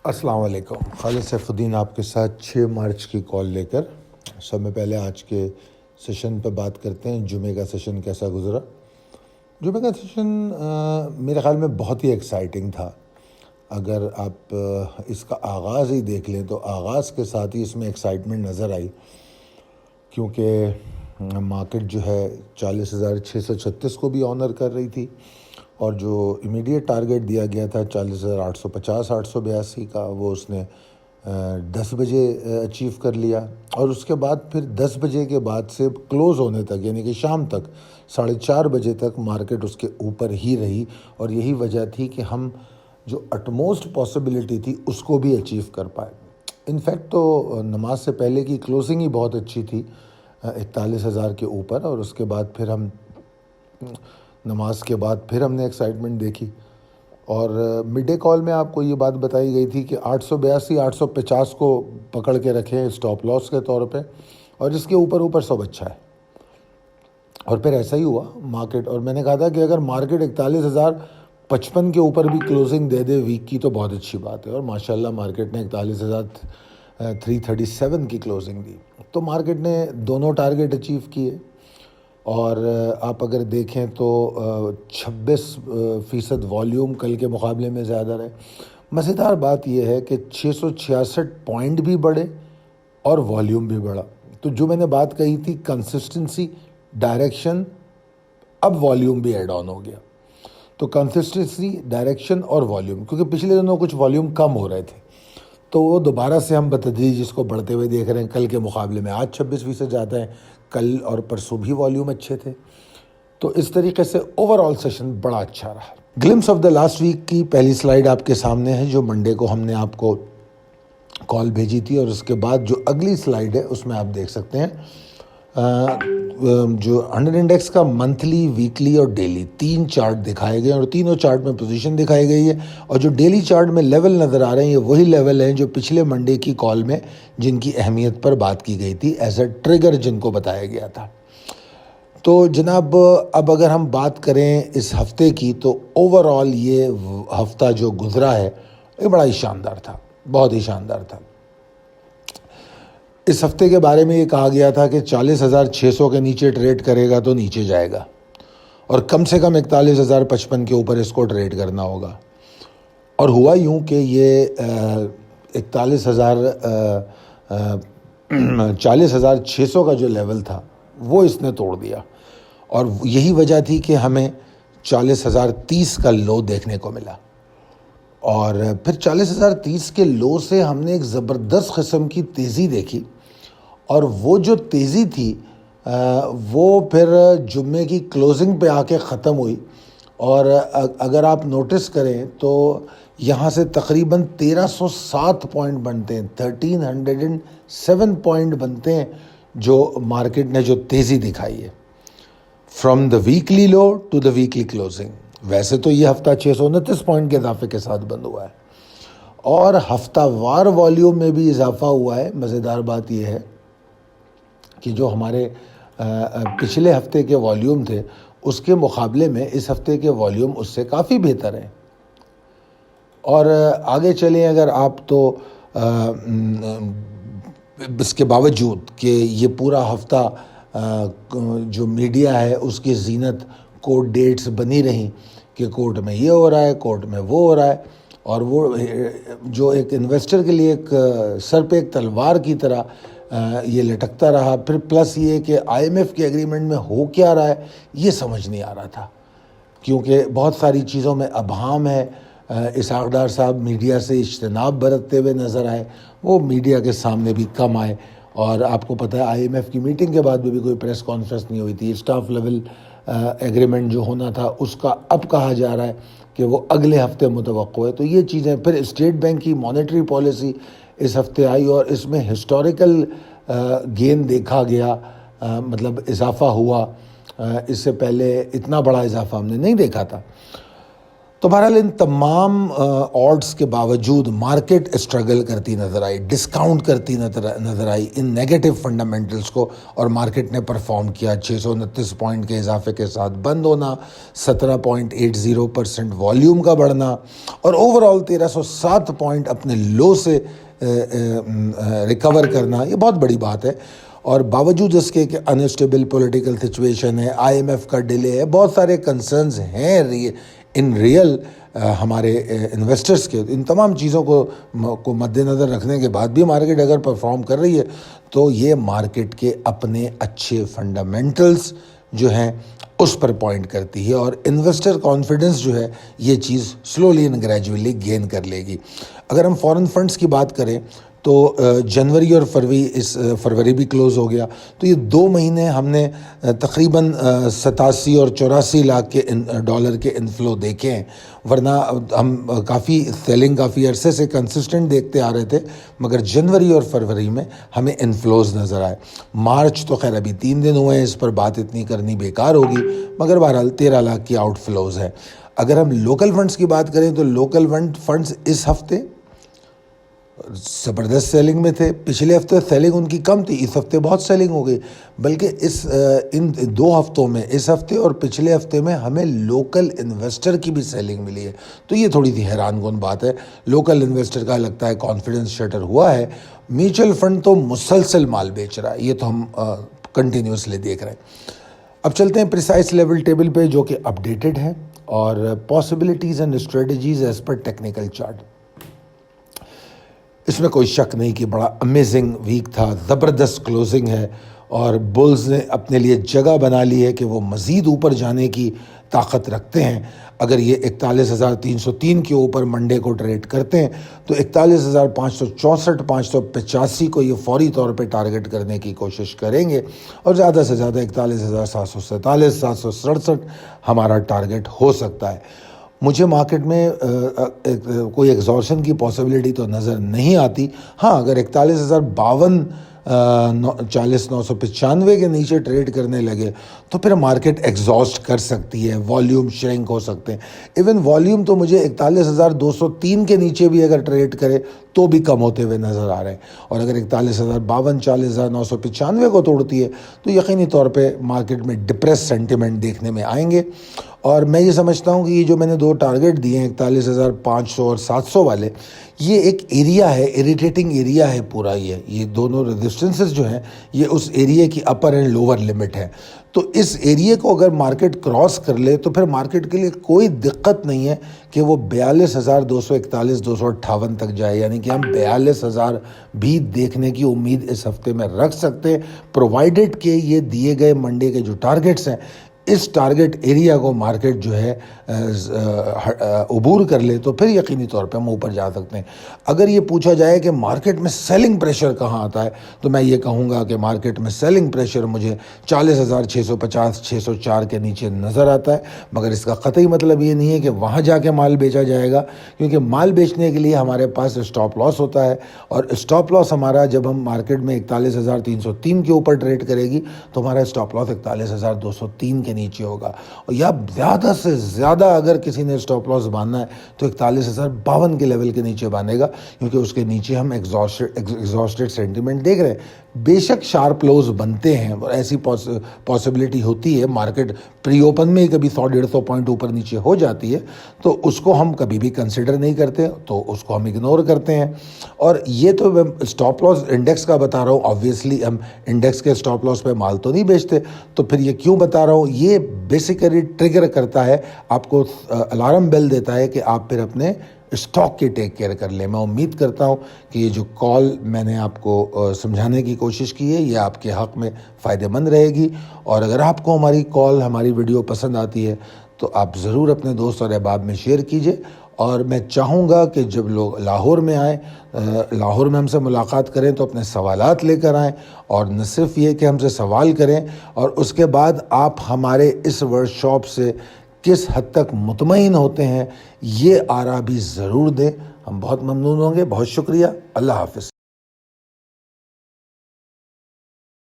السلام علیکم. خالد سیف الدین آپ کے ساتھ 6 مارچ کی کال لے کر. سب میں پہلے آج کے سیشن پہ بات کرتے ہیں. جمعے کا سیشن کیسا گزرا؟ جمعے کا سیشن میرے خیال میں بہت ہی ایکسائٹنگ تھا. اگر آپ اس کا آغاز ہی دیکھ لیں تو آغاز کے ساتھ ہی اس میں ایکسائٹمنٹ نظر آئی، کیونکہ مارکیٹ جو ہے 40,636 کو بھی آنر کر رہی تھی، اور جو امیڈیٹ ٹارگیٹ دیا گیا تھا 40,850 882 کا، وہ اس نے 10 بجے اچیو کر لیا. اور اس کے بعد پھر 10 بجے کے بعد سے کلوز ہونے تک، یعنی کہ شام تک 4:30 بجے تک مارکیٹ اس کے اوپر ہی رہی. اور یہی وجہ تھی کہ ہم جو اٹموسٹ پاسبلٹی تھی اس کو بھی اچیو کر پائے. انفیکٹ تو نماز سے پہلے کی کلوزنگ ہی بہت اچھی تھی، 41,000 کے اوپر. اور اس کے بعد پھر ہم نماز کے بعد پھر ہم نے ایکسائٹمنٹ دیکھی. اور مڈ ڈے کال میں آپ کو یہ بات بتائی گئی تھی کہ 882 850 کو پکڑ کے رکھیں اسٹاپ لاس کے طور پہ، اور اس کے اوپر سب اچھا ہے. اور پھر ایسا ہی ہوا مارکیٹ. اور میں نے کہا تھا کہ اگر مارکیٹ 41,055 کے اوپر بھی کلوزنگ دے دے ویک کی تو بہت اچھی بات ہے. اور ماشاءاللہ مارکیٹ نے 41,337 کی کلوزنگ دی. تو مارکیٹ نے دونوں ٹارگیٹ اچیو کیے. اور آپ اگر دیکھیں تو 26% والیوم کل کے مقابلے میں زیادہ رہے. مزیدار بات یہ ہے کہ 666 پوائنٹ بھی بڑھے اور والیوم بھی بڑھا. تو جو میں نے بات کہی تھی کنسسٹنسی، ڈائریکشن، اب والیوم بھی ایڈ آن ہو گیا. تو کنسسٹنسی، ڈائریکشن اور والیوم، کیونکہ پچھلے دنوں کچھ والیوم کم ہو رہے تھے، تو وہ دوبارہ سے ہم بتدریج اس کو بڑھتے ہوئے دیکھ رہے ہیں. کل کے مقابلے میں آج 26% زیادہ ہیں. کل اور پرسوں بھی والیوم اچھے تھے. تو اس طریقے سے اوور آل سیشن بڑا اچھا رہا. Glimpse of the last week کی پہلی سلائیڈ آپ کے سامنے ہے، جو منڈے کو ہم نے آپ کو کال بھیجی تھی. اور اس کے بعد جو اگلی سلائیڈ ہے اس میں آپ دیکھ سکتے ہیں جو 100 انڈیکس کا منتھلی، ویکلی اور ڈیلی 3 چارٹ دکھائے گئے، اور تینوں چارٹ میں پوزیشن دکھائی گئی ہے. اور جو ڈیلی چارٹ میں لیول نظر آ رہے ہیں، یہ وہی لیول ہیں جو پچھلے منڈے کی کال میں جن کی اہمیت پر بات کی گئی تھی، ایز اے ٹریگر جن کو بتایا گیا تھا. تو جناب اب اگر ہم بات کریں اس ہفتے کی، تو اوور آل یہ ہفتہ جو گزرا ہے یہ بڑا ہی شاندار تھا، بہت ہی شاندار تھا. اس ہفتے کے بارے میں یہ کہا گیا تھا کہ 40,600 کے نیچے ٹریڈ کرے گا تو نیچے جائے گا، اور کم سے کم 41,055 کے اوپر اس کو ٹریڈ کرنا ہوگا. اور ہوا یوں کہ یہ 40,600 کا جو لیول تھا وہ اس نے توڑ دیا. اور یہی وجہ تھی کہ ہمیں 40,030 کا لو دیکھنے کو ملا. اور پھر 40,030 کے لو سے ہم نے ایک زبردست قسم کی تیزی دیکھی. اور وہ جو تیزی تھی وہ پھر جمعے کی کلوزنگ پہ آ کے ختم ہوئی. اور اگر آپ نوٹس کریں تو یہاں سے تقریباً 1,307 پوائنٹ بنتے ہیں، 1,307 پوائنٹ بنتے ہیں جو مارکیٹ نے جو تیزی دکھائی ہے from the weekly low to the weekly closing. ویسے تو یہ ہفتہ 629 پوائنٹ کے اضافے کے ساتھ بند ہوا ہے، اور ہفتہ وار والیوم میں بھی اضافہ ہوا ہے. مزیدار بات یہ ہے کہ جو ہمارے پچھلے ہفتے کے والیوم تھے اس کے مقابلے میں اس ہفتے کے والیوم اس سے کافی بہتر ہیں. اور آگے چلیں اگر آپ تو اس کے باوجود کہ یہ پورا ہفتہ جو میڈیا ہے اس کی زینت کورٹ ڈیٹس بنی رہیں کہ کورٹ میں یہ ہو رہا ہے، کورٹ میں وہ ہو رہا ہے، اور وہ جو ایک انویسٹر کے لیے ایک سر پہ ایک تلوار کی طرح یہ لٹکتا رہا. پھر پلس یہ کہ IMF کے ایگریمنٹ میں ہو کیا رہا ہے یہ سمجھ نہیں آ رہا تھا، کیونکہ بہت ساری چیزوں میں ابہام ہے. اسحاق ڈار صاحب میڈیا سے اجتناب برتتے ہوئے نظر آئے، وہ میڈیا کے سامنے بھی کم آئے. اور آپ کو پتہ ہے IMF کی میٹنگ کے بعد بھی کوئی پریس کانفرنس نہیں ہوئی تھی. اسٹاف لیول ایگریمنٹ جو ہونا تھا اس کا اب کہا جا رہا ہے کہ وہ اگلے ہفتے متوقع ہے. تو یہ چیزیں پھر اسٹیٹ بینک کی مانیٹری پالیسی اس ہفتے آئی، اور اس میں ہسٹوریکل گین دیکھا گیا، مطلب اضافہ ہوا. اس سے پہلے اتنا بڑا اضافہ ہم نے نہیں دیکھا تھا. تو بہرحال ان تمام آڈس کے باوجود مارکیٹ اسٹرگل کرتی نظر آئی، ڈسکاؤنٹ کرتی نظر آئی ان نیگیٹو فنڈامنٹلز کو، اور مارکیٹ نے پرفارم کیا 629 پوائنٹ کے اضافے کے ساتھ بند ہونا، 17.80% والیوم کا بڑھنا، اور اوور آل 1307 پوائنٹ اپنے لو سے ریکور کرنا، یہ بہت بڑی بات ہے۔ اور باوجود اس کے کہ انسٹیبل پولیٹیکل سچویشن ہے، IMF کا ڈیلے ہے، بہت سارے کنسرنز ہیں ان ریئل ہمارے انویسٹرز کے، ان تمام چیزوں کو مد نظر رکھنے کے بعد بھی مارکیٹ اگر پرفارم کر رہی ہے تو یہ مارکیٹ کے اپنے اچھے فنڈامنٹلز جو ہیں اس پر پوائنٹ کرتی ہے، اور انویسٹر کانفیڈنس جو ہے یہ چیز سلولی اینڈ گریجولی گین کر لے گی۔ اگر ہم فورن فنڈز کی بات کریں تو جنوری اور فروری بھی کلوز ہو گیا، تو یہ 2 مہینے ہم نے تقریباً 87 اور 84 لاکھ کے ڈالر کے انفلو دیکھے ہیں، ورنہ ہم کافی عرصے سے کنسسٹنٹ دیکھتے آ رہے تھے، مگر جنوری اور فروری میں ہمیں انفلوز نظر آئے۔ مارچ تو خیر ابھی 3 دن ہوئے ہیں، اس پر بات اتنی کرنی بیکار ہوگی، مگر بہرحال 13 لاکھ کی آؤٹ فلوز ہے۔ اگر ہم لوکل فنڈز کی بات کریں تو لوکل فنڈز اس ہفتے زبردست سیلنگ میں تھے، پچھلے ہفتے سیلنگ ان کی کم تھی، اس ہفتے بہت سیلنگ ہو گئی، بلکہ ان 2 ہفتوں میں، اس ہفتے اور پچھلے ہفتے میں ہمیں لوکل انویسٹر کی بھی سیلنگ ملی ہے، تو یہ تھوڑی سی حیران کن بات ہے۔ لوکل انویسٹر کا لگتا ہے کانفیڈنس شٹر ہوا ہے، میوچل فنڈ تو مسلسل مال بیچ رہا ہے، یہ تو ہم کنٹینیوسلی دیکھ رہے ہیں۔ اب چلتے ہیں پریسائز لیول ٹیبل پہ جو کہ اپڈیٹڈ ہے، اور possibilities and strategies as per technical chart. اس میں کوئی شک نہیں کہ بڑا امیزنگ ویک تھا، زبردست کلوزنگ ہے، اور بلز نے اپنے لیے جگہ بنا لی ہے کہ وہ مزید اوپر جانے کی طاقت رکھتے ہیں۔ اگر یہ 41,303 کے اوپر منڈے کو ٹریڈ کرتے ہیں تو 41,564 585 کو یہ فوری طور پہ ٹارگٹ کرنے کی کوشش کریں گے، اور زیادہ سے زیادہ 41,747 767 ہمارا ٹارگٹ ہو سکتا ہے۔ مجھے مارکیٹ میں کوئی ایگزارشن کی پاسبلٹی تو نظر نہیں آتی، ہاں اگر 41,052 40,995 کے نیچے ٹریڈ کرنے لگے تو پھر مارکیٹ ایگزاسٹ کر سکتی ہے، والیوم شرنک ہو سکتے ہیں۔ ایون والیوم تو مجھے 41,203 کے نیچے بھی اگر ٹریڈ کرے تو بھی کم ہوتے ہوئے نظر آ رہے ہیں، اور اگر 41,052 40,995 کو توڑتی ہے تو یقینی طور پہ مارکیٹ میں ڈپریس سینٹیمنٹ دیکھنے میں آئیں گے۔ اور میں یہ سمجھتا ہوں کہ یہ جو میں نے 2 ٹارگٹ دیے ہیں 41,500 اور 700 والے، یہ ایک ایریا ہے، اریٹیٹنگ ایریا ہے پورا، یہ دونوں ریزسٹنسز جو ہیں یہ اس ایریا کی اپر اینڈ لوور لمٹ ہے۔ تو اس ایریا کو اگر مارکیٹ کراس کر لے تو پھر مارکیٹ کے لیے کوئی دقت نہیں ہے کہ وہ 42,241 258 تک جائے، یعنی کہ ہم 42,000 بھی دیکھنے کی امید اس ہفتے میں رکھ سکتے ہیں، پرووائڈڈ کہ یہ دیے گئے منڈے کے جو ٹارگٹس ہیں اس ٹارگٹ ایریا کو مارکیٹ جو ہے عبور کر لے تو پھر یقینی طور پہ ہم اوپر جا سکتے ہیں۔ اگر یہ پوچھا جائے کہ مارکیٹ میں سیلنگ پریشر کہاں آتا ہے تو میں یہ کہوں گا کہ مارکیٹ میں سیلنگ پریشر مجھے 40,650 604 کے نیچے نظر آتا ہے، مگر اس کا قطعی مطلب یہ نہیں ہے کہ وہاں جا کے مال بیچا جائے گا، کیونکہ مال بیچنے کے لیے ہمارے پاس اسٹاپ لاس ہوتا ہے، اور اسٹاپ لاس ہمارا جب ہم مارکیٹ میں 41,303 کے اوپر ٹریڈ کرے گی تو ہمارا اسٹاپ لاس 41,203 کے نیچے ہوگا، اور یا زیادہ سے زیادہ اگر کسی نے اسٹاپ لاس باندھنا ہے تو 41,052 کے لیول کے نیچے باندھے گا، کیونکہ اس کے نیچے ہم ایگزاسٹڈ سینٹیمنٹ دیکھ رہے ہیں۔ بے شک شارپ لوز بنتے ہیں اور ایسی پاسبلٹی ہوتی ہے، مارکیٹ پری اوپن میں ہی کبھی 100-150 پوائنٹ اوپر نیچے ہو جاتی ہے، تو اس کو ہم کبھی بھی کنسیڈر نہیں کرتے، تو اس کو ہم اگنور کرتے ہیں۔ اور یہ تو اسٹاپ لاس انڈیکس کا بتا رہا ہوں، آبویسلی ہم انڈیکس کے اسٹاپ لاس پہ مال تو نہیں بیچتے، تو پھر یہ کیوں بتا رہا ہوں، یہ بیسیکلی ٹریگر کرتا ہے، آپ کو الارم بیل دیتا ہے کہ آپ پھر اپنے اسٹاک کی ٹیک کیئر کر لیں۔ میں امید کرتا ہوں کہ یہ جو کال میں نے آپ کو سمجھانے کی کوشش کی ہے یہ آپ کے حق میں فائدہ مند رہے گی، اور اگر آپ کو ہماری کال، ہماری ویڈیو پسند آتی ہے تو آپ ضرور اپنے دوست اور احباب میں شیئر کیجئے، اور میں چاہوں گا کہ جب لوگ لاہور میں آئیں، لاہور میں ہم سے ملاقات کریں تو اپنے سوالات لے کر آئیں، اور نہ صرف یہ کہ ہم سے سوال کریں، اور اس کے بعد آپ ہمارے اس ورکشاپ سے کس حد تک مطمئن ہوتے ہیں یہ آرا بھی ضرور دیں، ہم بہت ممنون ہوں گے۔ بہت شکریہ، اللہ حافظ۔